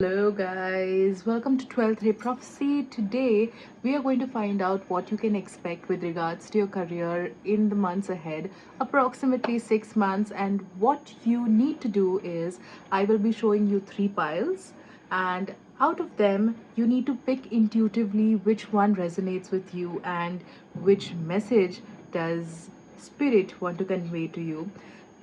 Hello guys, welcome to 12th Ray Prophecy. Today we are going to find out what you can expect with regards to your career in the months ahead, approximately 6 months, and what you need to do is I will be showing you 3 piles, and out of them you need to pick intuitively which one resonates with you and which message does spirit want to convey to you.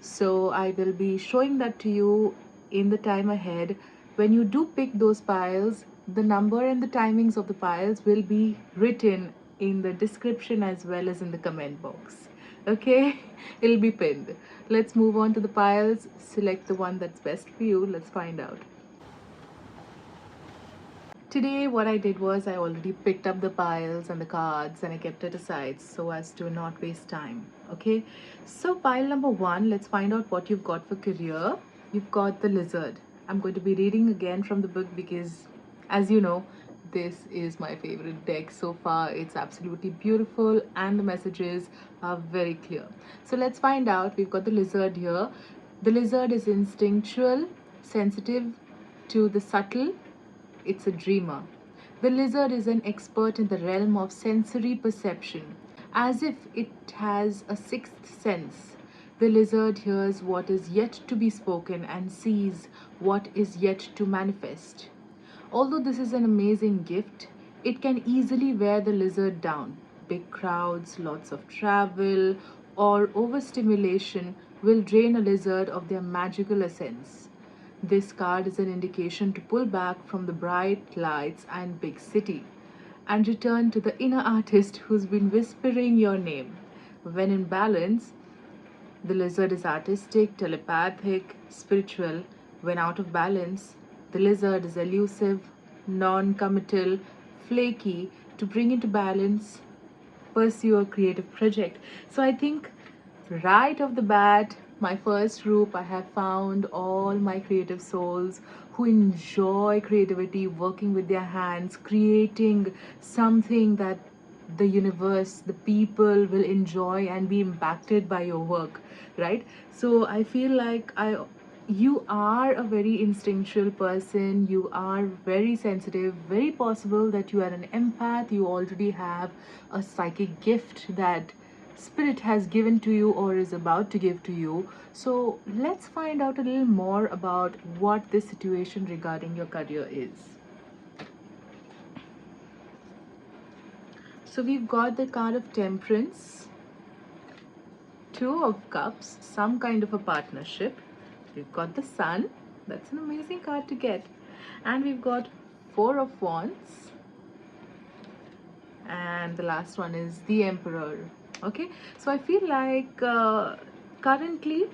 So I will be showing that to you in the time ahead. When you do pick those piles, the number and the timings of the piles will be written in the description as well as in the comment box. Okay, it'll be pinned. Let's move on to the piles. Select the one that's best for you. Let's find out. Today what I did was I already picked up the piles and the cards and I kept it aside so as to not waste time. Okay, so pile number 1, let's find out what you've got for career. You've got the lizard. I'm going to be reading again from the book because, as you know, this is my favorite deck so far. It's absolutely beautiful and the messages are very clear. So let's find out. We've got the lizard here. The lizard is instinctual, sensitive to the subtle. It's a dreamer. The lizard is an expert in the realm of sensory perception, as if it has a sixth sense. The lizard hears what is yet to be spoken and sees what is yet to manifest. Although this is an amazing gift, it can easily wear the lizard down. Big crowds, lots of travel, or overstimulation will drain a lizard of their magical essence. This card is an indication to pull back from the bright lights and big city and return to the inner artist who's been whispering your name. When in balance, the lizard is artistic, telepathic, spiritual. When out of balance, the lizard is elusive, non committal, flaky. To bring into balance, pursue a creative project. So I think right off the bat, my first group, I have found all my creative souls who enjoy creativity, working with their hands, creating something that the universe, the people will enjoy and be impacted by your work, right? So I feel like you are a very instinctual person, you are very sensitive, very possible that you are an empath, you already have a psychic gift that spirit has given to you or is about to give to you. So let's find out a little more about what this situation regarding your career is. So we've got the card of temperance, 2 of cups, some kind of a partnership. We've got the sun, that's an amazing card to get, and we've got 4 of wands, and the last one is the emperor. Okay, so I feel like currently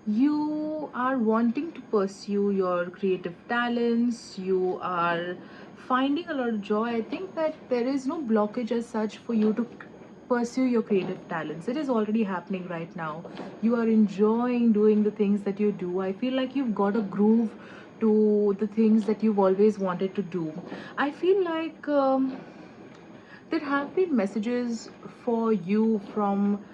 you are wanting to pursue your creative talents, you are finding a lot of joy. I think that there is no blockage as such for you to pursue your creative talents. It is already happening right now. You are enjoying doing the things that you do. I feel like you've got a groove to the things that you've always wanted to do. I feel like there have been messages for you from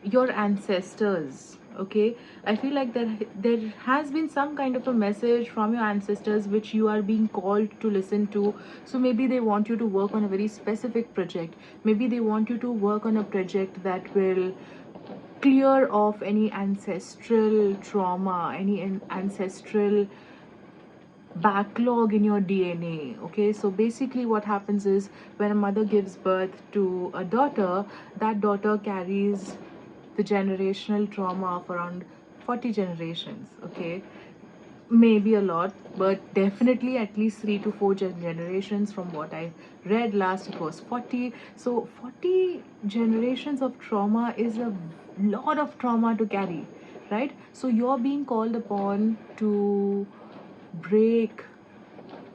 your ancestors. Okay, I feel like there has been some kind of a message from your ancestors which you are being called to listen to. So maybe they want you to work on a very specific project, maybe they want you to work on a project that will clear off any ancestral trauma, any ancestral backlog in your DNA. Okay, so basically what happens is when a mother gives birth to a daughter, that daughter carries the generational trauma of around 40 generations. Okay, maybe a lot, but definitely at least 3 to 4 generations. From what I read last, it was 40. So 40 generations of trauma is a lot of trauma to carry, right? So you're being called upon to break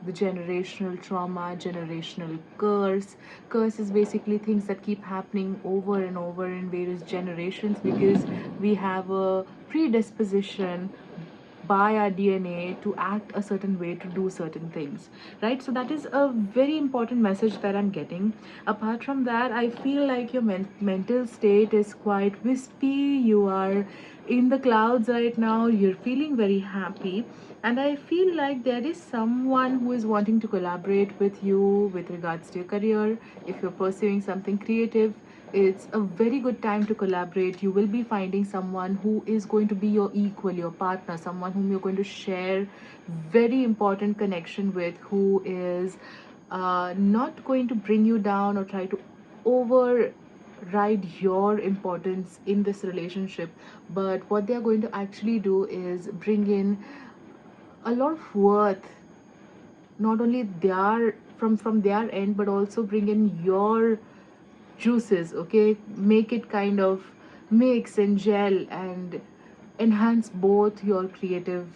the generational trauma, generational curse. Curse is basically things that keep happening over and over in various generations because we have a predisposition by our DNA to act a certain way, to do certain things, right? So that is a very important message that I'm getting. Apart from that, I feel like your mental state is quite wispy. You are in the clouds right now. You're feeling very happy, and I feel like there is someone who is wanting to collaborate with you with regards to your career. If you're pursuing something creative, it's a very good time to collaborate. You will be finding someone who is going to be your equal, your partner, someone whom you're going to share very important connection with, who is not going to bring you down or try to override your importance in this relationship, but what they're going to actually do is bring in a lot of worth, not only their from their end, but also bring in your juices. Okay, make it kind of mix and gel and enhance both your creative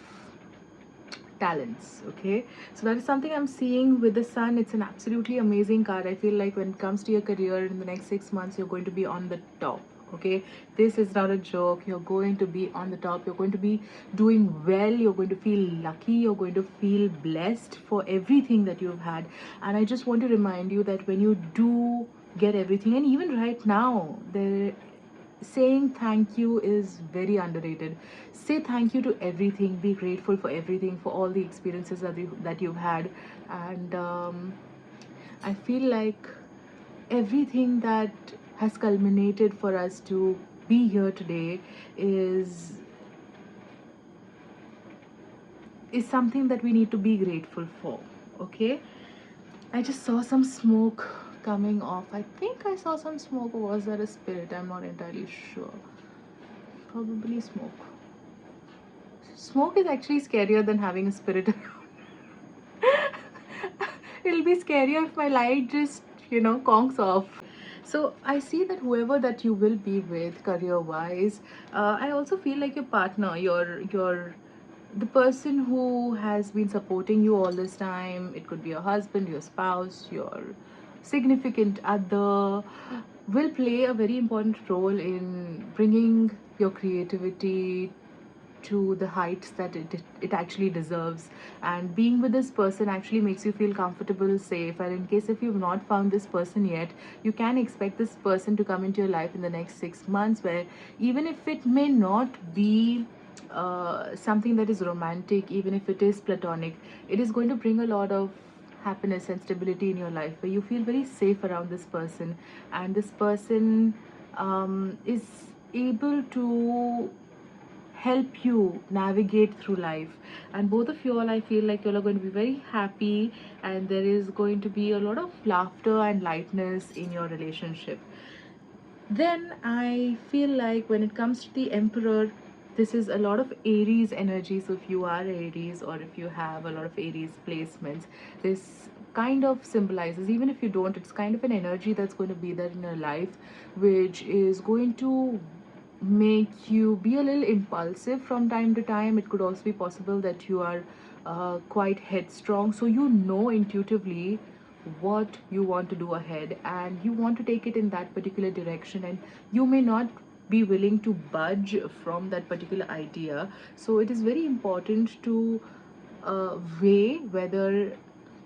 talents. Okay, so that is something I'm seeing with the sun. It's an absolutely amazing card. I feel like when it comes to your career in the next 6 months, you're going to be on the top. Okay, this is not a joke. You're going to be on the top. You're going to be doing well. You're going to feel lucky. You're going to feel blessed for everything that you've had. And I just want to remind you that when you do get everything, and even right now, there, saying thank you is very underrated. Say thank you to everything. Be grateful for everything, for all the experiences that you've had. And I feel like everything that has culminated for us to be here today is something that we need to be grateful for. Okay, I just saw some smoke coming off. I think I saw some smoke, or was that a spirit? I'm not entirely sure. Probably smoke. Smoke is actually scarier than having a spirit around. It'll be scarier if my light just, conks off. So I see that whoever that you will be with career wise, I also feel like your partner, your the person who has been supporting you all this time. It could be your husband, your spouse, your significant other, will play a very important role in bringing your creativity to the heights that it actually deserves. And being with this person actually makes you feel comfortable, safe. And in case if you've not found this person yet, you can expect this person to come into your life in the next 6 months, where even if it may not be something that is romantic, even if it is platonic, it is going to bring a lot of happiness and stability in your life, where you feel very safe around this person. And this person is able to help you navigate through life. And both of you all, I feel like you all are going to be very happy, and there is going to be a lot of laughter and lightness in your relationship. Then I feel like when it comes to the Emperor, this is a lot of Aries energy. So if you are Aries, or if you have a lot of Aries placements, this kind of symbolizes, even if you don't, it's kind of an energy that's going to be there in your life, which is going to make you be a little impulsive from time to time. It could also be possible that you are quite headstrong, so you know intuitively what you want to do ahead, and you want to take it in that particular direction, and you may not be willing to budge from that particular idea. So it is very important to weigh whether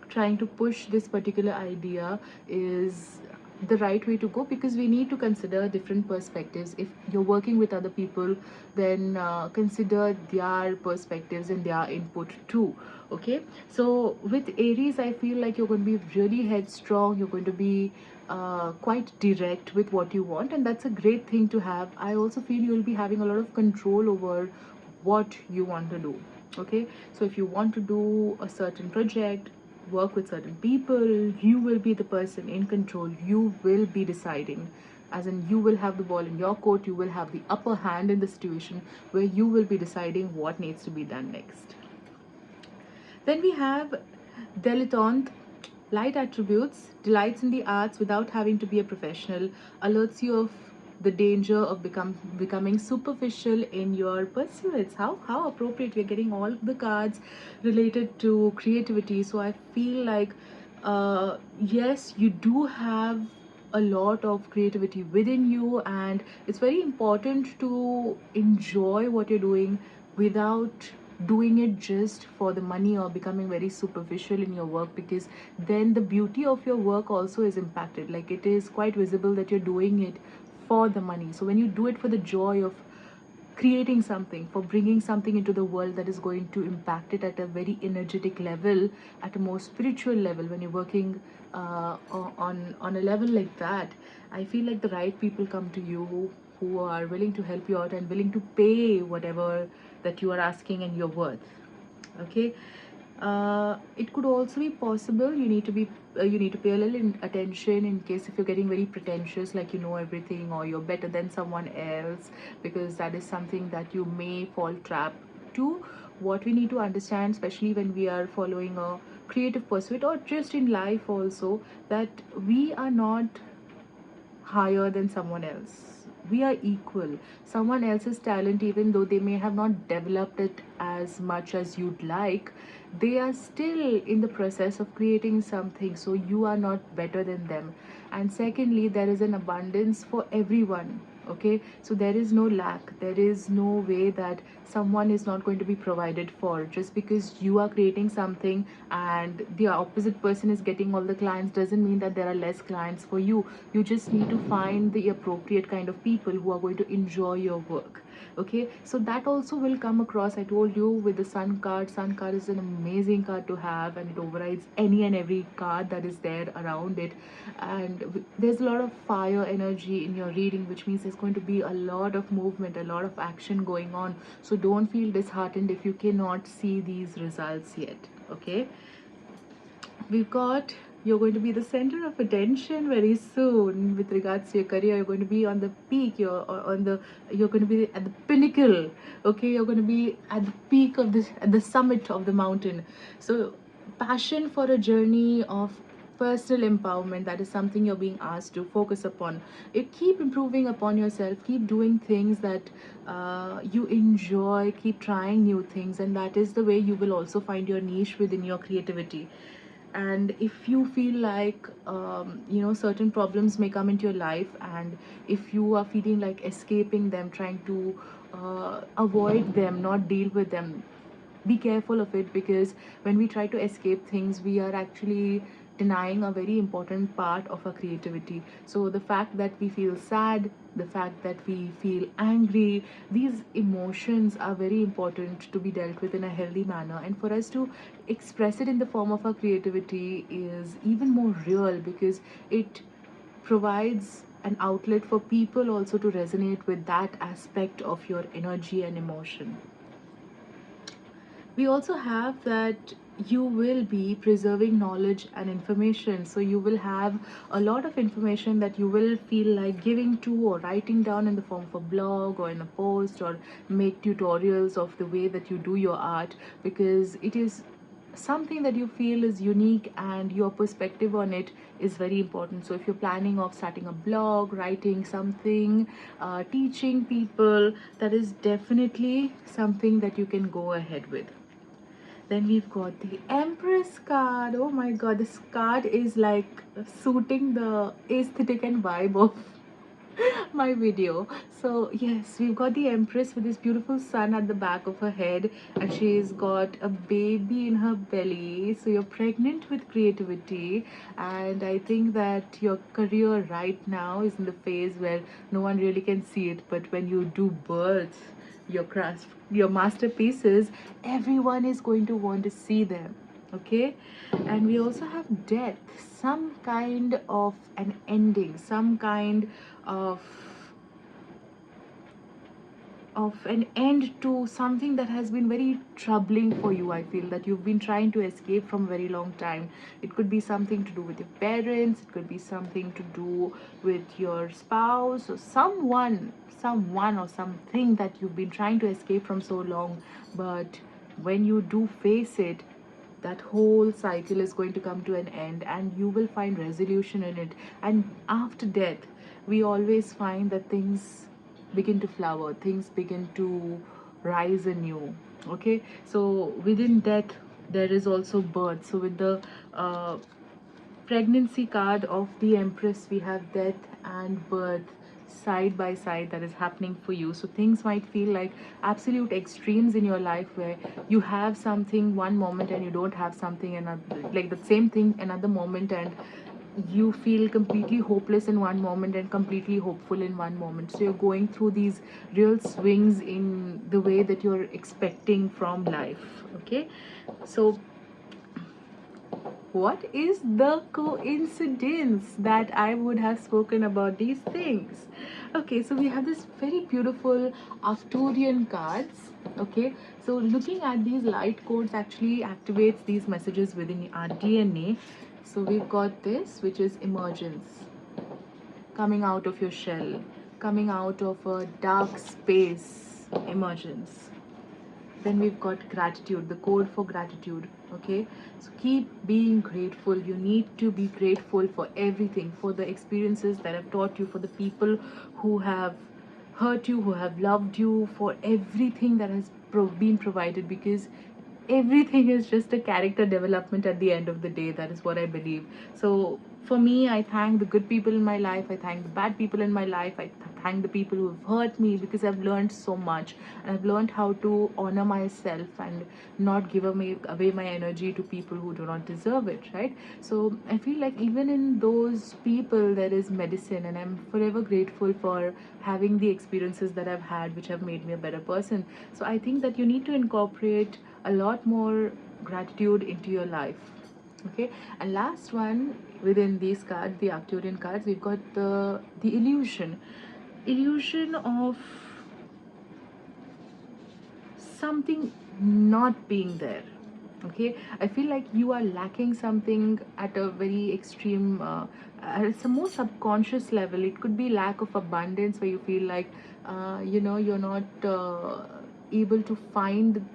trying to push this particular idea is the right way to go, because we need to consider different perspectives. If you're working with other people, then consider their perspectives and their input too. Okay, so with Aries, I feel like you're going to be really headstrong. You're going to be quite direct with what you want, and that's a great thing to have. I also feel you'll be having a lot of control over what you want to do. Okay, so if you want to do a certain project, work with certain people, you will be the person in control. You will be deciding, as in you will have the ball in your court. You will have the upper hand in the situation, where you will be deciding what needs to be done next. Then we have dilettante, light attributes, delights in the arts without having to be a professional, alerts you of the danger of becoming superficial in your pursuits. How appropriate, we're getting all the cards related to creativity. So I feel like yes, you do have a lot of creativity within you, and it's very important to enjoy what you're doing without doing it just for the money or becoming very superficial in your work, because then the beauty of your work also is impacted. Like, it is quite visible that you're doing it for the money. So when you do it for the joy of creating something, for bringing something into the world that is going to impact it at a very energetic level, at a more spiritual level, when you're working on a level like that, I feel like the right people come to you who are willing to help you out and willing to pay whatever that you are asking and your worth. Okay. It could also be possible you need to pay a little attention in case if you're getting very pretentious, like you know everything or you're better than someone else, because that is something that you may fall trap to. What we need to understand, especially when we are following a creative pursuit or just in life also, that we are not higher than someone else. We are equal. Someone else's talent, even though they may have not developed it as much as you'd like, they are still in the process of creating something. So you are not better than them. And secondly, there is an abundance for everyone. Okay, so there is no lack, there is no way that someone is not going to be provided for. Just because you are creating something and the opposite person is getting all the clients doesn't mean that there are less clients for you. You just need to find the appropriate kind of people who are going to enjoy your work. Okay, so that also will come across. I told you with the sun card. Sun card is an amazing card to have, and it overrides any and every card that is there around it. And there's a lot of fire energy in your reading, which means there's going to be a lot of movement, a lot of action going on. So don't feel disheartened if you cannot see these results yet. Okay, we've got, you're going to be the center of attention very soon with regards to your career. You're going to be on the peak, you're going to be at the pinnacle. Okay, you're going to be at the peak of this, at the summit of the mountain. So passion for a journey of personal empowerment, that is something you're being asked to focus upon. You keep improving upon yourself, keep doing things that you enjoy, keep trying new things, and that is the way you will also find your niche within your creativity. And if you feel like certain problems may come into your life, and if you are feeling like escaping them, trying to avoid them, not deal with them, be careful of it, because when we try to escape things, we are actually denying a very important part of our creativity. So the fact that we feel sad, the fact that we feel angry, these emotions are very important to be dealt with in a healthy manner, and for us to express it in the form of our creativity is even more real, because it provides an outlet for people also to resonate with that aspect of your energy and emotion. We also have that you will be preserving knowledge and information. So you will have a lot of information that you will feel like giving to or writing down in the form of a blog or in a post, or make tutorials of the way that you do your art, because it is something that you feel is unique and your perspective on it is very important. So if you're planning of starting a blog, writing something, teaching people, that is definitely something that you can go ahead with. Then we've got the Empress card. Oh my god, this card is like suiting the aesthetic and vibe of my video. So yes, we've got the Empress with this beautiful sun at the back of her head, and she's got a baby in her belly. So you're pregnant with creativity, and I think that your career right now is in the phase where no one really can see it, but when you do birth your craft, your masterpieces, everyone is going to want to see them. Okay, and we also have death, some kind of an ending, some kind of an end to something that has been very troubling for you. I feel that you've been trying to escape from a very long time. It could be something to do with your parents, it could be something to do with your spouse, or someone or something that you've been trying to escape from so long. But when you do face it, that whole cycle is going to come to an end, and you will find resolution in it. And after death, we always find that things begin to flower, things begin to rise anew. Okay, so within death there is also birth. So with the pregnancy card of the Empress, we have death and birth side by side that is happening for you. So things might feel like absolute extremes in your life, where you have something one moment and you don't have something another, like the same thing another moment, and you feel completely hopeless in one moment and completely hopeful in one moment. So you're going through these real swings in the way that you're expecting from life. Okay, so what is the coincidence that I would have spoken about these things? Okay, so we have this very beautiful Arcturian cards. Okay, so looking at these light codes actually activates these messages within our DNA. So we've got this, which is emergence, coming out of your shell, coming out of a dark space, emergence. Then we've got gratitude, the code for gratitude. Okay, so keep being grateful. You need to be grateful for everything, for the experiences that have taught you, for the people who have hurt you, who have loved you, for everything that has been provided, because everything is just a character development at the end of the day. That is what I believe. So for me, I thank the good people in my life, I thank the bad people in my life, I thank the people who have hurt me, because I've learned so much, and I've learned how to honor myself and not give away my energy to people who do not deserve it, right? So I feel like even in those people there is medicine, and I'm forever grateful for having the experiences that I've had, which have made me a better person. So I think that you need to incorporate a lot more gratitude into your life. Okay, and last one within these cards, the Arcturian cards, we've got the illusion of something not being there. Okay, I feel like you are lacking something at a very extreme at a more subconscious level. It could be lack of abundance, where you feel like you're not able to find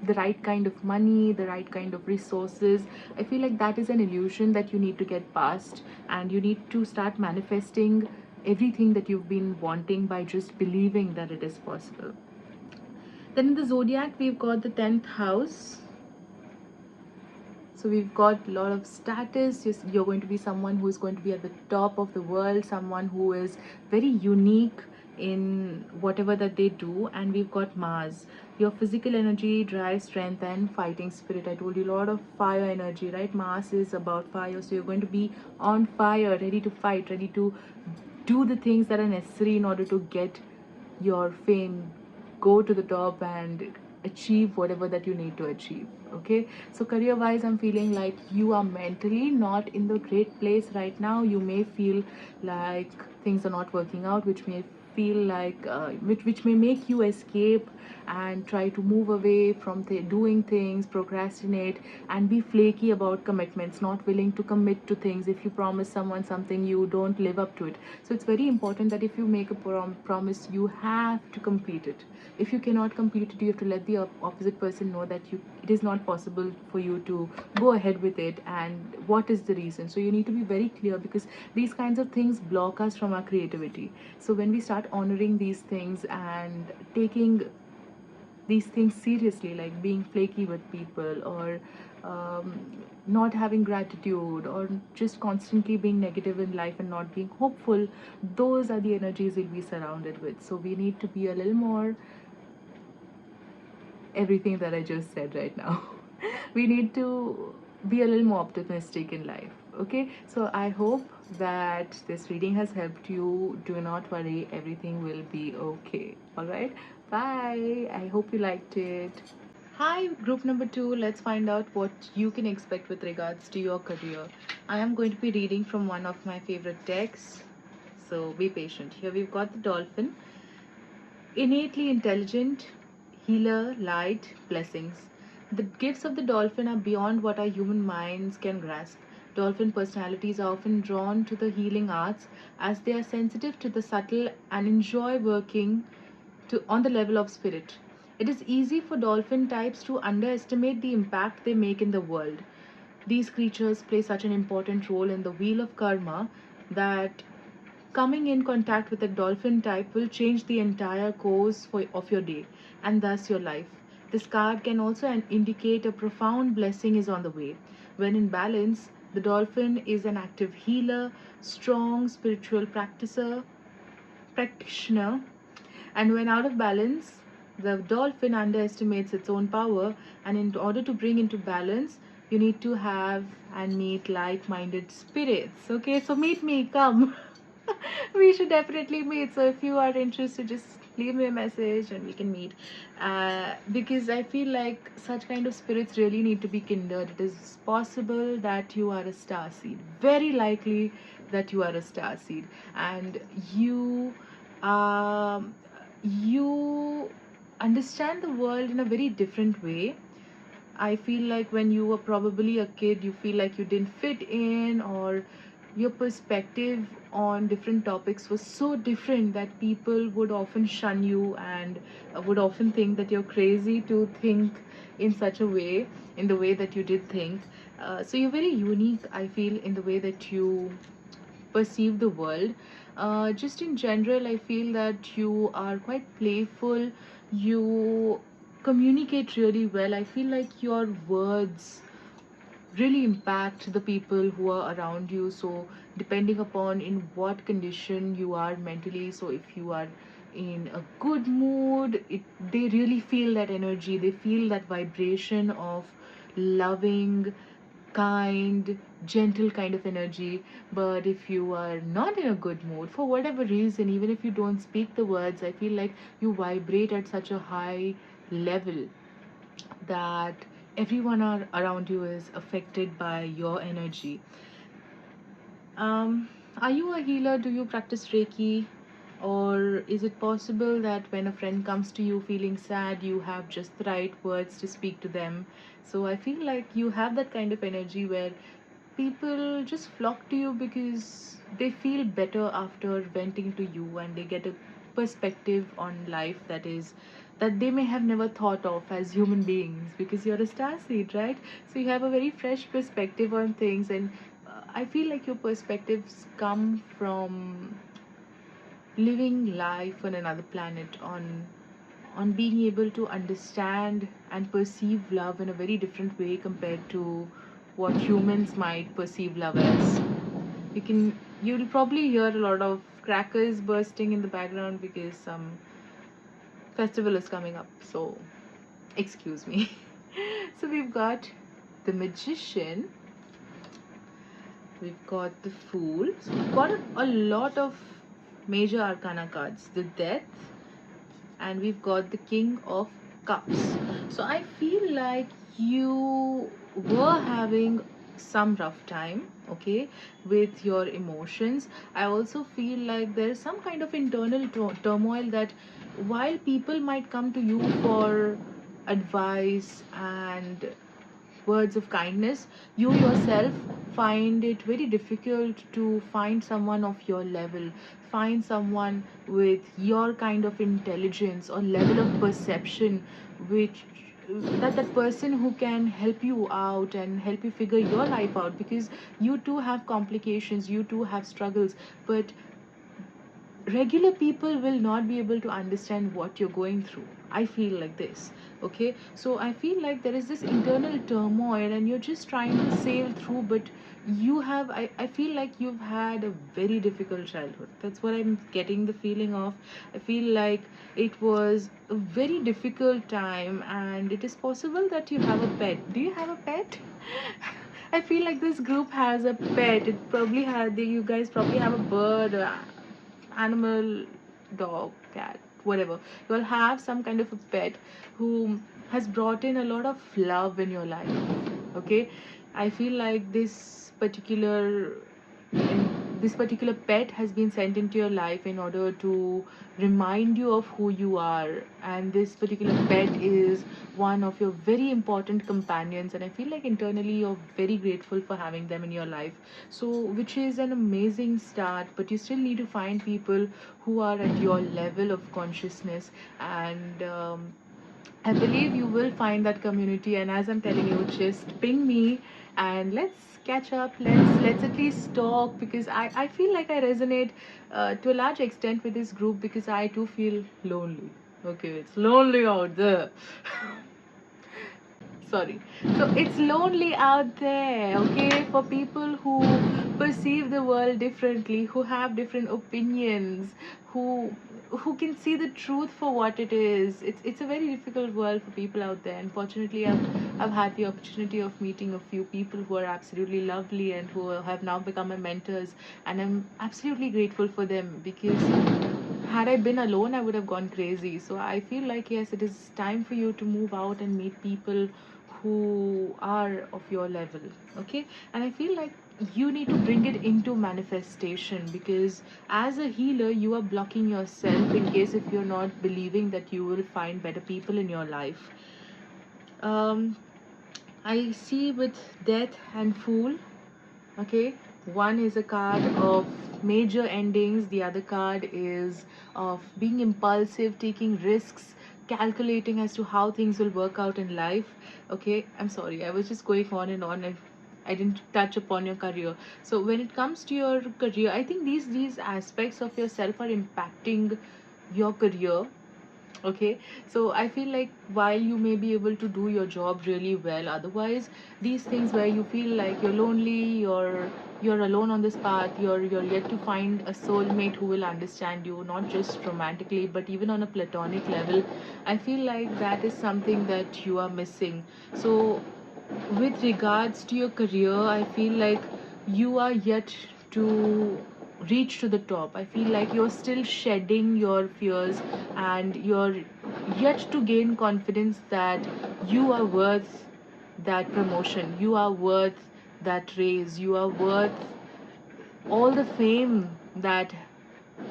the right kind of money, the right kind of resources. I feel like that is an illusion that you need to get past, and you need to start manifesting everything that you've been wanting by just believing that it is possible. Then in the zodiac, we've got the 10th house. So we've got a lot of status. You're going to be someone who is going to be at the top of the world, someone who is very unique in whatever that they do. And we've got Mars, your physical energy, drive, strength, and fighting spirit. I told you, a lot of fire energy, right? Mars is about fire. So you're going to be on fire, ready to fight, ready to do the things that are necessary in order to get your fame, go to the top, and achieve whatever that you need to achieve. Okay, so career wise, I'm feeling like you are mentally not in the great place right now. You may feel like things are not working out, which may feel like which may make you escape and try to move away from doing things, procrastinate, and be flaky about commitments, not willing to commit to things. If you promise someone something, you don't live up to it. So it's very important that if you make a promise, you have to complete it. If you cannot complete it, you have to let the opposite person know that it is not possible for you to go ahead with it, and what is the reason. So you need to be very clear, because these kinds of things block us from our creativity. So when we start honoring these things and taking these things seriously, like being flaky with people, or not having gratitude, or just constantly being negative in life and not being hopeful, those are the energies we'll be surrounded with. So we need to be a little more everything that I just said right now. We need to be a little more optimistic in life. Okay, so I hope that this reading has helped you. Do not worry, everything will be okay. All right, bye. I hope you liked it. Hi, group number two. Let's find out what you can expect with regards to your career. I am going to be reading from one of my favorite decks, so be patient. Here we've got the dolphin. Innately intelligent, healer, light, blessings. The gifts of the dolphin are beyond what our human minds can grasp. Dolphin personalities are often drawn to the healing arts, as they are sensitive to the subtle and enjoy working on the level of spirit. It is easy for dolphin types to underestimate the impact they make in the world. These creatures play such an important role in the wheel of karma that coming in contact with a dolphin type will change the entire course of your day, and thus your life. This card can also indicate a profound blessing is on the way. When in balance, the dolphin is an active healer, strong spiritual practicer, practitioner, and when out of balance, the dolphin underestimates its own power, and in order to bring into balance, you need to have and meet like-minded spirits. Okay, so meet me, come. We should definitely meet. So if you are interested, just leave me a message and we can meet. Because I feel like such kind of spirits really need to be kindled. It is possible that you are a star seed. Very likely that you are a star seed, and um, you understand the world in a very different way. I feel like when you were probably a kid, you feel like you didn't fit in, or your perspective on different topics was so different that people would often shun you and would often think that you're crazy to think in such a way, in the way that you did think. So you're very unique, I feel, in the way that you perceive the world. Just in general, I feel that you are quite playful. You communicate really well. I feel like your words really impact the people who are around you. So depending upon in what condition you are mentally, so if you are in a good mood, they really feel that energy, they feel that vibration of loving, kind, gentle kind of energy. But if you are not in a good mood for whatever reason, even if you don't speak the words, I feel like you vibrate at such a high level that everyone around you is affected by your energy. um, are you a healer? Do you practice Reiki? Or is it possible that when a friend comes to you feeling sad, you have just the right words to speak to them? So I feel like you have that kind of energy where people just flock to you because they feel better after venting to you, and they get a perspective on life that they may have never thought of as human beings, because you're a star seed, right? So you have a very fresh perspective on things, and I feel like your perspectives come from living life on another planet, on being able to understand and perceive love in a very different way compared to what humans might perceive love as. You'll probably hear a lot of crackers bursting in the background because some festival is coming up, so excuse me. So we've got the Magician, we've got the Fool. So we've got a lot of major arcana cards. The Death, and we've got the King of Cups. So I feel like you were having some rough time, okay, with your emotions. I also feel like there's some kind of internal turmoil, that while people might come to you for advice and words of kindness, you yourself find it very difficult to find someone of your level, find someone with your kind of intelligence or level of perception, which that person who can help you out and help you figure your life out, because you too have complications, you too have struggles, but regular people will not be able to understand what you're going through. I feel like this. Okay, so I feel like there is this internal turmoil and you're just trying to sail through, but I feel like you've had a very difficult childhood. That's what I'm getting the feeling of. I feel like it was a very difficult time, and it is possible that you have a pet. Do you have a pet? I feel like this group has a pet. It probably had you guys probably have a bird, animal, dog, cat, whatever. You'll have some kind of a pet who has brought in a lot of love in your life. Okay, I feel like this particular pet has been sent into your life in order to remind you of who you are, and this particular pet is one of your very important companions, and I feel like internally you're very grateful for having them in your life. So which is an amazing start, but you still need to find people who are at your level of consciousness, and I believe you will find that community. And as I'm telling you, just ping me and let's catch up. Let's at least talk, because I feel like I resonate to a large extent with this group, because I too feel lonely. Okay, it's lonely out there. Sorry. So it's lonely out there, okay, for people who perceive the world differently, who have different opinions, who can see the truth for what it is. It's a very difficult world for people out there. Unfortunately, I've had the opportunity of meeting a few people who are absolutely lovely and who have now become my mentors, and I'm absolutely grateful for them, because had I been alone, I would have gone crazy. So I feel like, yes, it is time for you to move out and meet people who are of your level. Okay. And I feel like you need to bring it into manifestation, because as a healer, you are blocking yourself in case if you're not believing that you will find better people in your life. Um, I see with death and fool. Okay, one is a card of major endings, the other card is of being impulsive, taking risks, calculating as to how things will work out in life. Okay, I'm sorry, I was just going on and I didn't touch upon your career. So when it comes to your career, I think these aspects of yourself are impacting your career. Okay, so I feel like while you may be able to do your job really well, otherwise these things where you feel like you're lonely, you're alone on this path, you're yet to find a soulmate who will understand you, not just romantically but even on a platonic level. I feel like that is something that you are missing. So with regards to your career, I feel like you are yet to reach to the top. I feel like you're still shedding your fears, and you're yet to gain confidence that you are worth that promotion, you are worth that raise, you are worth all the fame that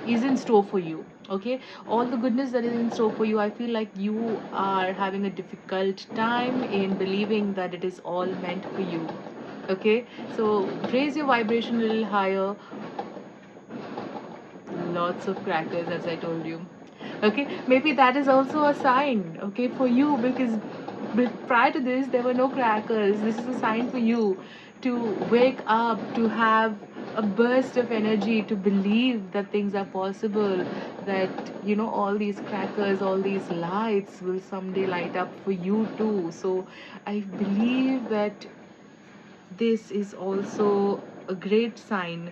is in store for you. Okay, all the goodness that is in store for you. I feel like you are having a difficult time in believing that it is all meant for you. Okay, so raise your vibration a little higher. Lots of crackers, as I told you. Okay, maybe that is also a sign, okay, for you, because prior to this there were no crackers. This is a sign for you to wake up, to have a burst of energy, to believe that things are possible, that all these crackers, all these lights will someday light up for you too. So I believe that this is also a great sign.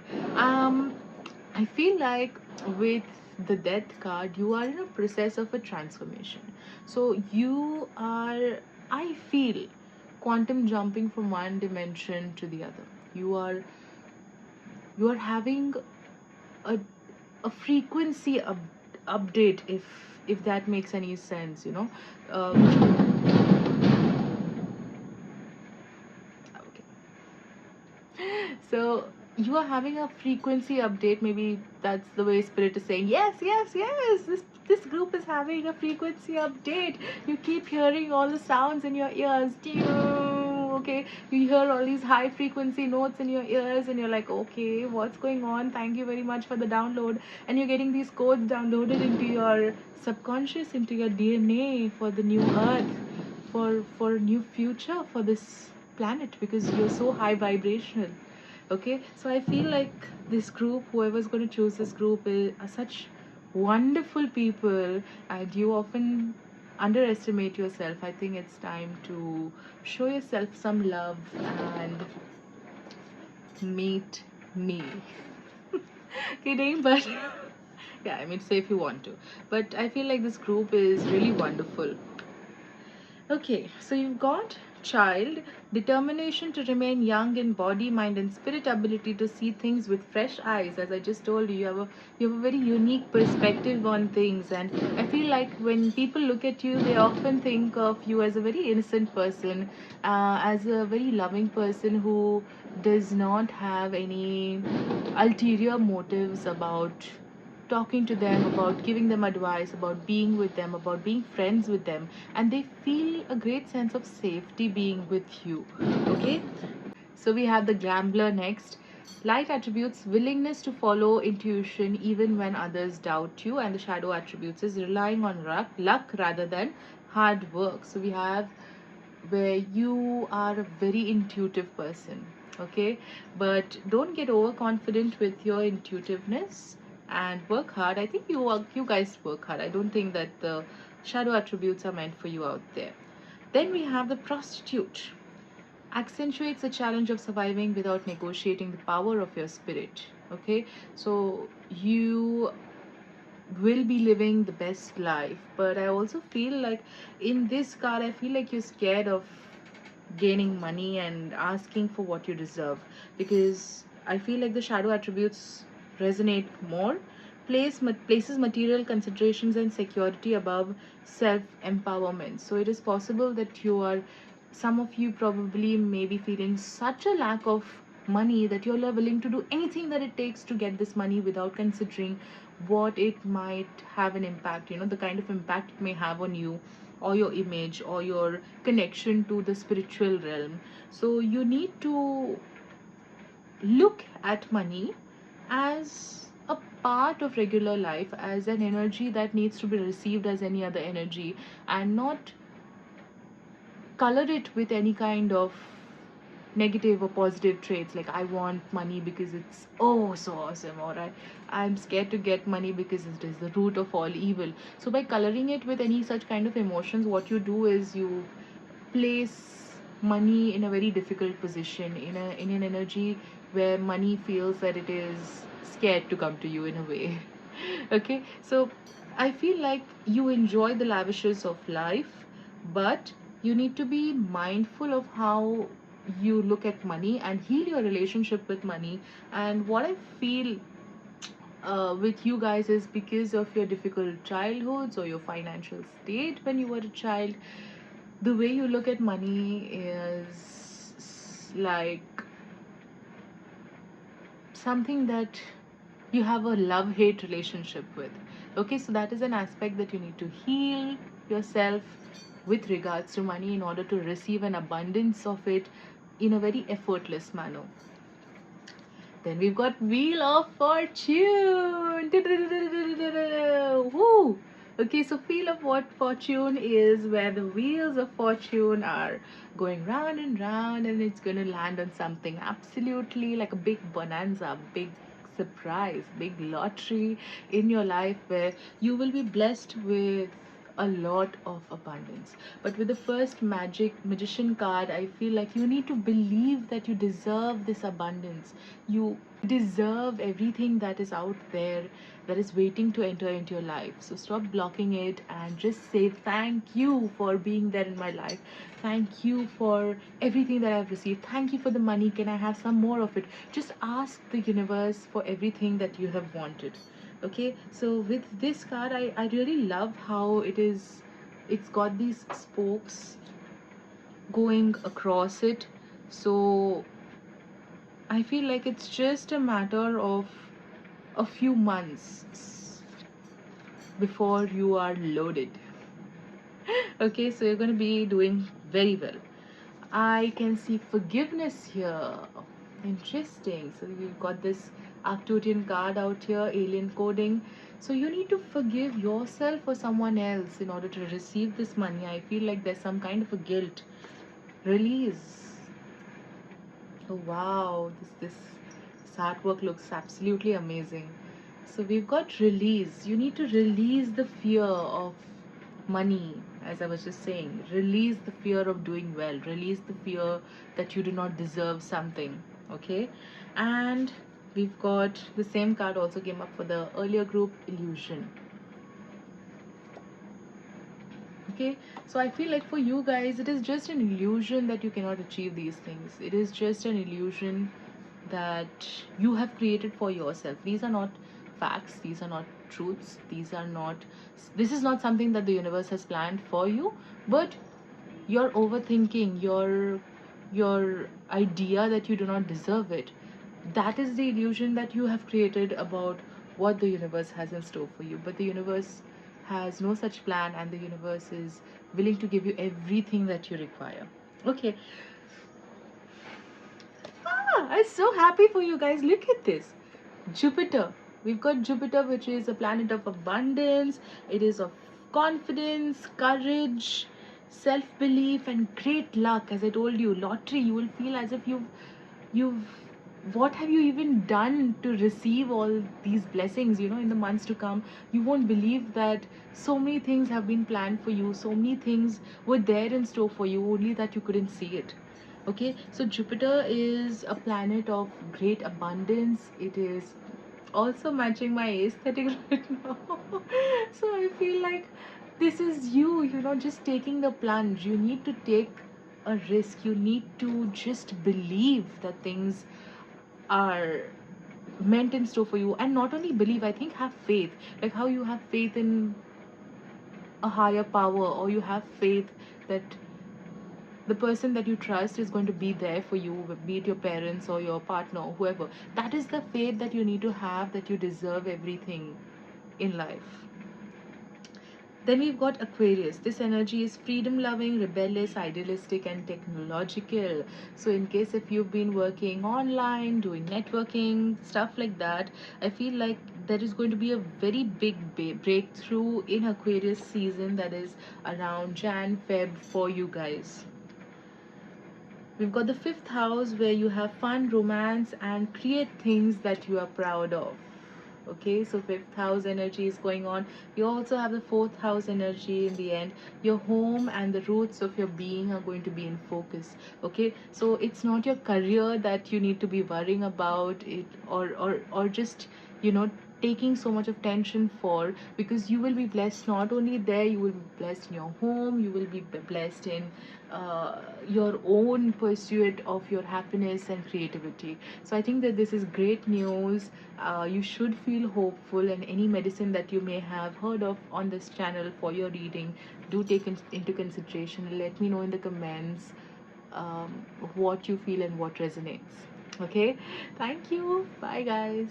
I feel like with the death card, you are in a process of a transformation. So you are, I feel, quantum jumping from one dimension to the other. You are having a frequency update, if that makes any sense. Okay. So you are having a frequency update. Maybe that's the way spirit is saying, yes, yes, yes, this group is having a frequency update. You keep hearing all the sounds in your ears. Okay, you hear all these high frequency notes in your ears, and you're like, okay, what's going on? Thank you very much for the download. And you're getting these codes downloaded into your subconscious, into your DNA, for the new earth, for new future for this planet, because you're so high vibrational. Okay, so I feel like this group, whoever's going to choose this group, are such wonderful people, and you often underestimate yourself. I think it's time to show yourself some love and meet me. Kidding, but yeah, I mean, say if you want to. But I feel like this group is really wonderful. Okay, so you've got child, determination to remain young in body, mind, and spirit, ability to see things with fresh eyes. As I just told you, you have a very unique perspective on things, and I feel like when people look at you, they often think of you as a very innocent person, as a very loving person who does not have any ulterior motives about talking to them, about giving them advice, about being with them, about being friends with them, and they feel a great sense of safety being with you. Okay, so we have the gambler next. Light attributes willingness to follow intuition even when others doubt you, and the shadow attributes is relying on luck rather than hard work. So we have where you are a very intuitive person. Okay, but don't get overconfident with your intuitiveness, and work hard. I think you guys work hard. I don't think that the shadow attributes are meant for you out there. Then we have the prostitute. Accentuates the challenge of surviving without negotiating the power of your spirit. Okay, so you will be living the best life, but I also feel like in this card I feel like you're scared of gaining money and asking for what you deserve, because I feel like the shadow attributes resonate more. Places material considerations and security above self empowerment. So it is possible that you are, some of you probably may be feeling such a lack of money that you're willing to do anything that it takes to get this money without considering what it might have an impact, the kind of impact it may have on you or your image or your connection to the spiritual realm. So you need to look at money as a part of regular life, as an energy that needs to be received as any other energy, and not color it with any kind of negative or positive traits, like I want money because it's oh so awesome, or I'm scared to get money because it is the root of all evil. So by coloring it with any such kind of emotions, what you do is you place money in a very difficult position, in an energy where money feels that it is scared to come to you in a way. Okay, so I feel like you enjoy the lavishes of life, but you need to be mindful of how you look at money and heal your relationship with money. And what I feel with you guys is because of your difficult childhoods or your financial state when you were a child, the way you look at money is like something that you have a love hate relationship with. Okay, so that is an aspect that you need to heal yourself with regards to money in order to receive an abundance of it in a very effortless manner. Then we've got Wheel of Fortune. Woo! Okay, so Wheel of what Fortune is where the wheels of fortune are going round and round, and it's going to land on something absolutely like a big bonanza, big surprise, big lottery in your life, where you will be blessed with a lot of abundance. But with the first magician card, I feel like you need to believe that you deserve this abundance. You deserve everything that is out there that is waiting to enter into your life. So stop blocking it and just say thank you for being there in my life. Thank you for everything that I've received. Thank you for the money. Can I have some more of it? Just ask the universe for everything that you have wanted. Okay, so with this card, I really love how it's got these spokes going across it. So I feel like it's just a matter of a few months before you are loaded. Okay, so you're going to be doing very well. I can see forgiveness here. Interesting. So we've got this Arcturian card out here, alien coding. So you need to forgive yourself or someone else in order to receive this money. I feel like there's some kind of a guilt. Release. Oh wow, this artwork looks absolutely amazing. So we've got release. You need to release the fear of money, as I was just saying. Release the fear of doing well. Release the fear that you do not deserve something. Okay, and we've got the same card also came up for the earlier group, illusion. Okay, so I feel like for you guys it is just an illusion that you cannot achieve these things. It is just an illusion that you have created for yourself. These are not facts, these are not truths, this is not something that the universe has planned for you, but you're overthinking your idea that you do not deserve it. That is the illusion that you have created about what the universe has in store for you. But the universe has no such plan, and the universe is willing to give you everything that you require. Okay. I'm so happy for you guys. Look at this. Jupiter. We've got Jupiter, which is a planet of abundance. It is of confidence, courage, self-belief, and great luck. As I told you, lottery, you will feel as if you've what have you even done to receive all these blessings, in the months to come? You won't believe that so many things have been planned for you, so many things were there in store for you, only that you couldn't see it. Okay, so Jupiter is a planet of great abundance. It is also matching my aesthetic right now. So I feel like this is you, just taking the plunge. You need to take a risk. You need to just believe that things are meant in store for you, and not only believe, I think have faith, like how you have faith in a higher power, or you have faith that the person that you trust is going to be there for you, be it your parents or your partner or whoever. That is the faith that you need to have, that you deserve everything in life. Then we've got Aquarius. This energy is freedom loving, rebellious, idealistic, and technological. So, in case if you've been working online, doing networking, stuff like that, I feel like there is going to be a very big breakthrough in Aquarius season, that is around Jan Feb for you guys. We've got the fifth house where you have fun, romance, and create things that you are proud of. Okay, so fifth house energy is going on. You also have the fourth house energy in the end. Your home and the roots of your being are going to be in focus. Okay, so it's not your career that you need to be worrying about it, or just taking so much of tension for, because you will be blessed not only there, you will be blessed in your home, you will be blessed in your own pursuit of your happiness and creativity. So I think that this is great news. You should feel hopeful, and any medicine that you may have heard of on this channel for your reading, do take into consideration. Let me know in the comments what you feel and what resonates. Okay, thank you. Bye, guys.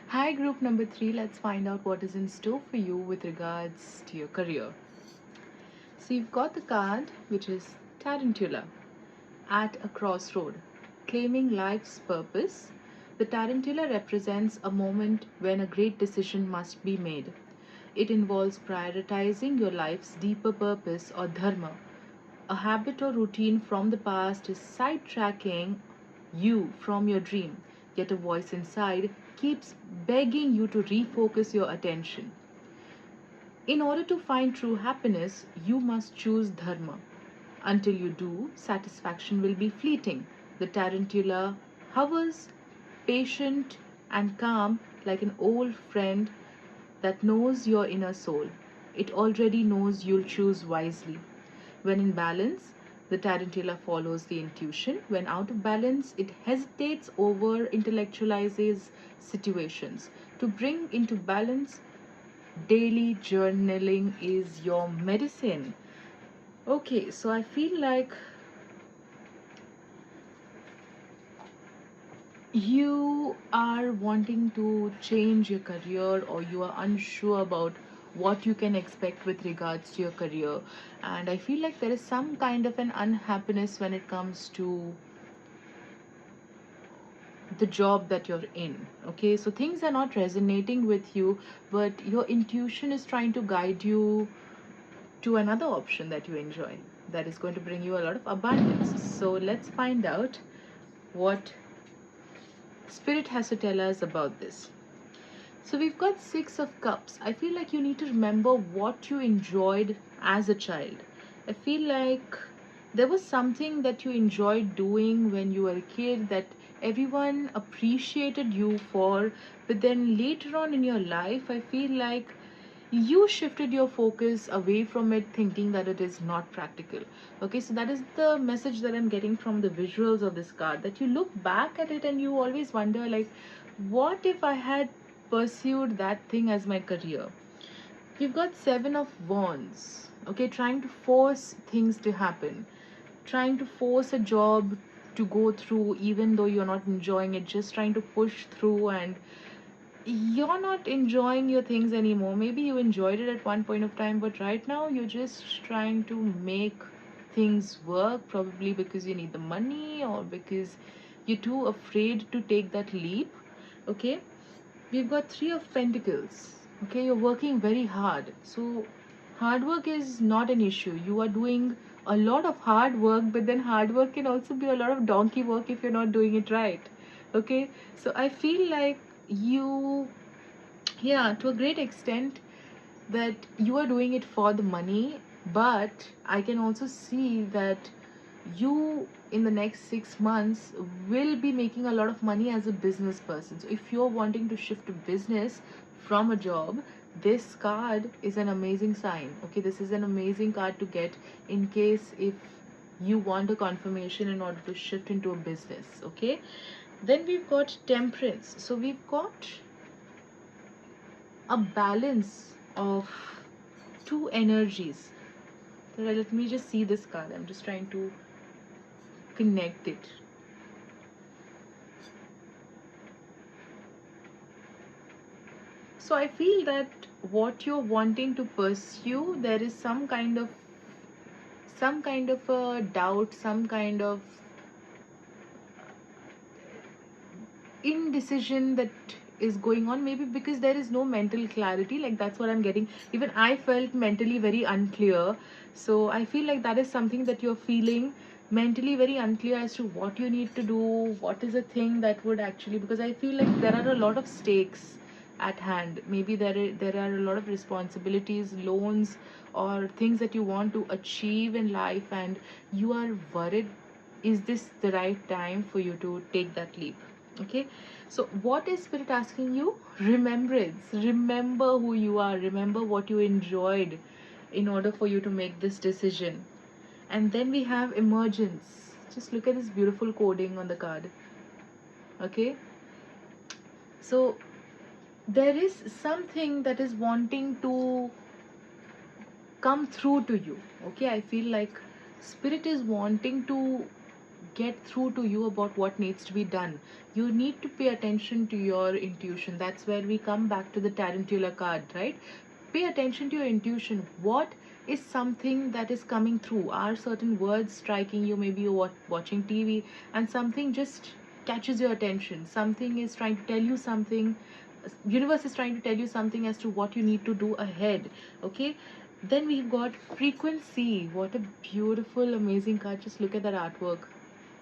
Hi, group number 3. Let's find out what is in store for you with regards to your career. So, you've got the card which is Tarantula at a crossroad, claiming life's purpose. The tarantula represents a moment when a great decision must be made. It involves prioritizing your life's deeper purpose or dharma. A habit or routine from the past is sidetracking you from your dream, yet a voice inside keeps begging you to refocus your attention. In order to find true happiness, you must choose dharma. Until you do, satisfaction will be fleeting. The tarantula hovers, patient and calm, like an old friend that knows your inner soul. It already knows you'll choose wisely. When in balance, the tarantula follows the intuition. When out of balance, it hesitates, over intellectualizes situations. To bring into balance, daily journaling is your medicine. Okay, so I feel like you are wanting to change your career, or you are unsure about what you can expect with regards to your career, and I feel like there is some kind of an unhappiness when it comes to the job that you're in. Okay, so things are not resonating with you, but your intuition is trying to guide you to another option that you enjoy, that is going to bring you a lot of abundance. So let's find out what Spirit has to tell us about this. So we've got Six of Cups. I feel like you need to remember what you enjoyed as a child. I feel like there was something that you enjoyed doing when you were a kid that everyone appreciated you for, but then later on in your life, I feel like you shifted your focus away from it, thinking that it is not practical. Okay, so that is the message that I'm getting from the visuals of this card, that you look back at it and you always wonder, like, what if I had pursued that thing as my career? You've got Seven of Wands. Okay, trying to force things to happen, trying to force a job to go through even though you're not enjoying it, just trying to push through, and you're not enjoying your things anymore. Maybe you enjoyed it at one point of time, but right now you're just trying to make things work, probably because you need the money, or because you're too afraid to take that leap. Okay, we've got Three of Pentacles. Okay, you're working very hard. So hard work is not an issue. You are doing a lot of hard work, but then hard work can also be a lot of donkey work if you're not doing it right. Okay, so I feel like you, yeah, to a great extent, that you are doing it for the money, but I can also see that you in the next 6 months will be making a lot of money as a business person. So if you're wanting to shift to business from a job, this card is an amazing sign. Okay, this is an amazing card to get in case if you want a confirmation in order to shift into a business. Okay, then we've got temperance. So we've got a balance of two energies. So let me just see this card. I'm just trying to connect it. So I feel that what you're wanting to pursue, there is some kind of a doubt, some kind of indecision that is going on, maybe because there is no mental clarity. Like, that's what I'm getting. Even I felt mentally very unclear. So I feel like that is something that you're feeling, mentally very unclear as to what you need to do, what is a thing that would actually, because I feel like there are a lot of stakes at hand. Maybe there are a lot of responsibilities, loans, or things that you want to achieve in life, and you are worried, is this the right time for you to take that leap? Okay, so what is spirit asking you? Remembrance. Remember who you are, remember what you enjoyed in order for you to make this decision. And then we have emergence. Just look at this beautiful coding on the card. Okay, so there is something that is wanting to come through to you. Okay, I feel like spirit is wanting to get through to you about what needs to be done. You need to pay attention to your intuition. That's where we come back to the tarantula card, right? Pay attention to your intuition. What is something that is coming through? Are certain words striking you? Maybe you're watching TV and something just catches your attention. Something is trying to tell you something. Universe is trying to tell you something as to what you need to do ahead. Okay, then we've got frequency. What a beautiful, amazing card. Just look at that artwork.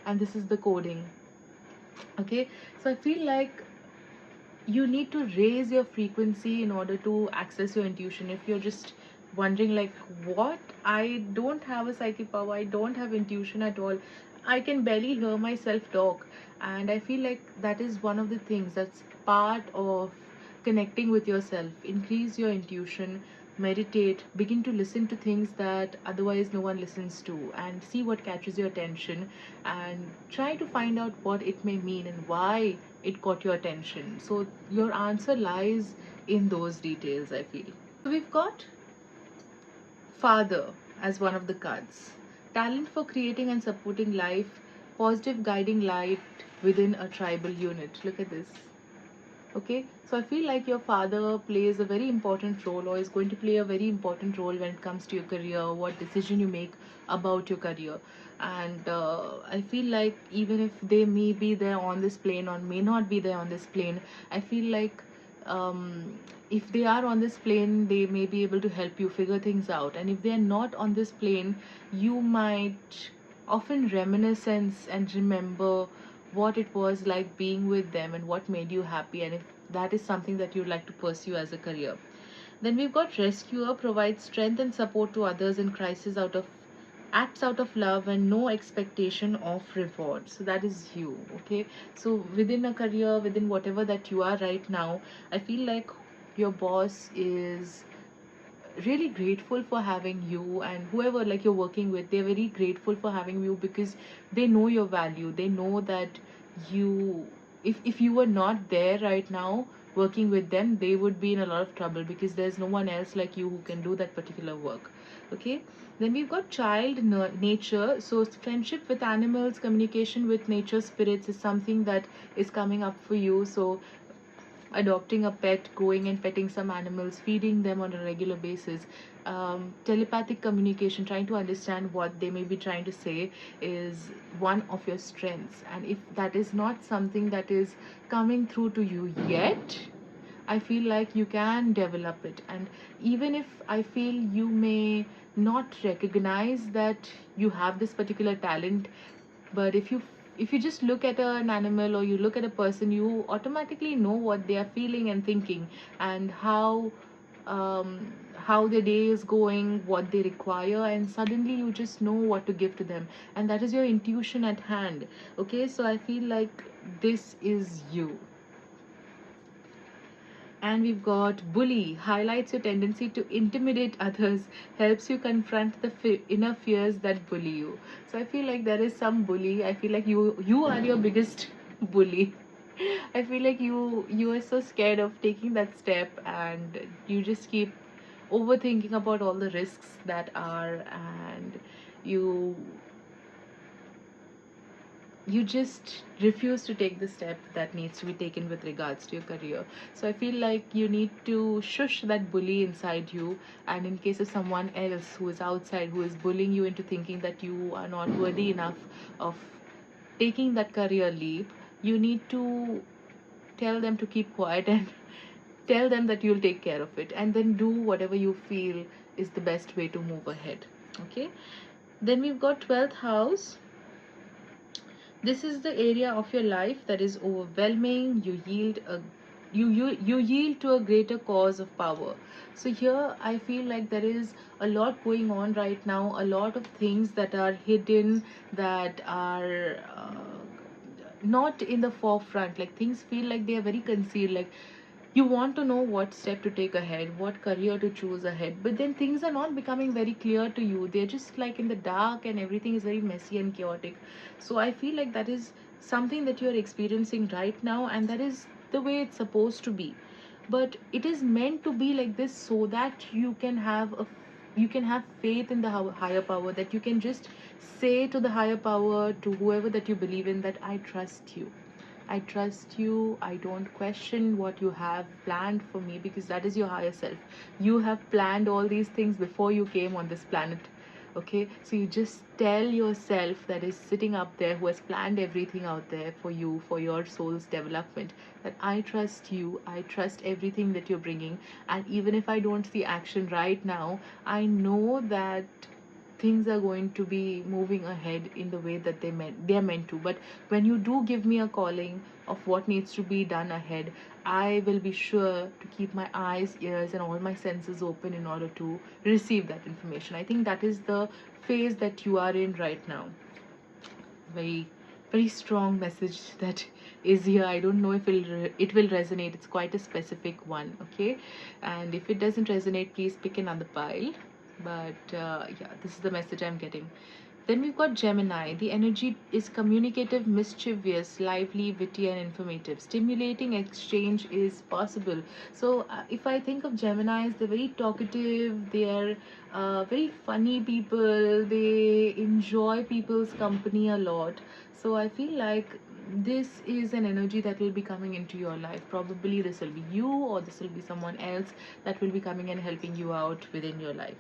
And this is the coding. Okay, so I feel like you need to raise your frequency in order to access your intuition. If you're just wondering, like, what, I don't have a psychic power, I don't have intuition at all, I can barely hear myself talk. And I feel like that is one of the things that's part of connecting with yourself. Increase your intuition, meditate, begin to listen to things that otherwise no one listens to, and see what catches your attention, and try to find out what it may mean and why it caught your attention. So your answer lies in those details, I feel. So we've got Father as one of the cards. Talent for creating and supporting life, positive guiding light within a tribal unit. Look at this. Okay, so I feel like your father plays a very important role, or is going to play a very important role when it comes to your career, what decision you make about your career. And I feel like even if they may be there on this plane or may not be there on this plane, I feel like if they are on this plane, they may be able to help you figure things out. And if they are not on this plane, you might often reminiscence and remember what it was like being with them and what made you happy, and if that is something that you'd like to pursue as a career. Then we've got rescuer, provides strength and support to others in crisis, out of acts out of love and no expectation of reward. So that is you. Okay, so within a career, within whatever that you are right now, I feel like your boss is really grateful for having you, and whoever like you're working with, they're very grateful for having you, because they know your value. They know that you, if you were not there right now working with them, they would be in a lot of trouble, because there's no one else like you who can do that particular work. Okay, then we've got child nature. So friendship with animals, communication with nature spirits is something that is coming up for you. So adopting a pet, going and petting some animals, feeding them on a regular basis, telepathic communication, trying to understand what they may be trying to say, is one of your strengths. And if that is not something that is coming through to you yet, I feel like you can develop it. And even if I feel you may not recognize that you have this particular talent, but if you if you just look at an animal or you look at a person, you automatically know what they are feeling and thinking, and how their day is going, what they require, and suddenly you just know what to give to them, and that is your intuition at hand. Okay, so I feel like this is you. And we've got bully, highlights your tendency to intimidate others, helps you confront the inner fears that bully you. So I feel like there is some bully. I feel like you are your biggest bully. I feel like you are so scared of taking that step, and you just keep overthinking about all the risks that are, and you you just refuse to take the step that needs to be taken with regards to your career. So I feel like you need to shush that bully inside you, and in case of someone else who is outside who is bullying you into thinking that you are not worthy enough of taking that career leap, you need to tell them to keep quiet and tell them that you'll take care of it, and then do whatever you feel is the best way to move ahead. Okay, then we've got 12th house. This is the area of your life that is overwhelming. You yield to a greater cause of power. So here I feel like there is a lot going on right now, a lot of things that are hidden, that are not in the forefront. Like things feel like they are very concealed. Like you want to know what step to take ahead, what career to choose ahead, but then things are not becoming very clear to you. They're just like in the dark, and everything is very messy and chaotic. So I feel like that is something that you're experiencing right now, and that is the way it's supposed to be. But it is meant to be like this so that you can have faith in the higher power, that you can just say to the higher power, to whoever that you believe in, that I trust you. I trust you. I don't question what you have planned for me, because that is your higher self. You have planned all these things before you came on this planet. Okay, so you just tell yourself that is sitting up there, who has planned everything out there for you, for your soul's development, that I trust you. I trust everything that you're bringing. And even if I don't see action right now, I know that things are going to be moving ahead in the way that they're meant to. But when you do give me a calling of what needs to be done ahead, I will be sure to keep my eyes, ears, and all my senses open in order to receive that information. I think that is the phase that you are in right now. Very, very strong message that is here. I don't know if it will resonate. It's quite a specific one. Okay, and if it doesn't resonate, please pick another pile. But yeah, this is the message I'm getting. Then we've got Gemini. The energy is communicative, mischievous, lively, witty, and informative. Stimulating exchange is possible. So, if I think of Geminis, they're very talkative, they're very funny people, they enjoy people's company a lot. So, I feel like this is an energy that will be coming into your life. Probably this will be you, or this will be someone else that will be coming and helping you out within your life.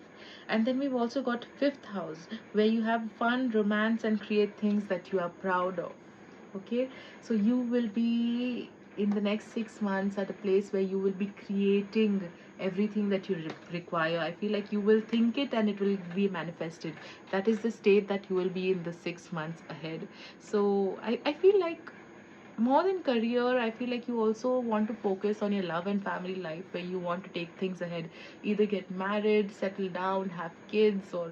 And then we've also got fifth house, where you have fun, romance, and create things that you are proud of. Okay, so you will be in the next 6 months at a place where you will be creating everything that you require. I feel like you will think it and it will be manifested. That is the state that you will be in the 6 months ahead. So I feel like more than career, I feel like you also want to focus on your love and family life, where you want to take things ahead, either get married, settle down, have kids, or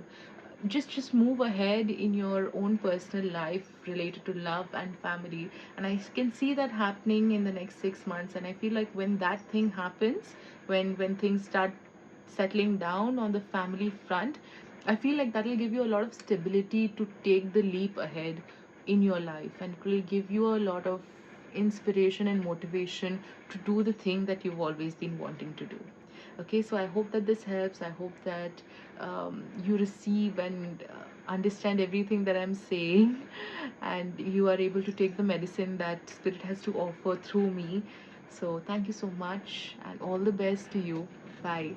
just move ahead in your own personal life related to love and family. And I can see that happening in the next 6 months, and I feel like when that thing happens, when things start settling down on the family front, I feel like that will give you a lot of stability to take the leap ahead in your life, and it will give you a lot of inspiration and motivation to do the thing that you've always been wanting to do. Okay, so I hope that this helps. I hope that you receive and understand everything that I'm saying, and you are able to take the medicine that spirit has to offer through me. So thank you so much, and all the best to you. Bye.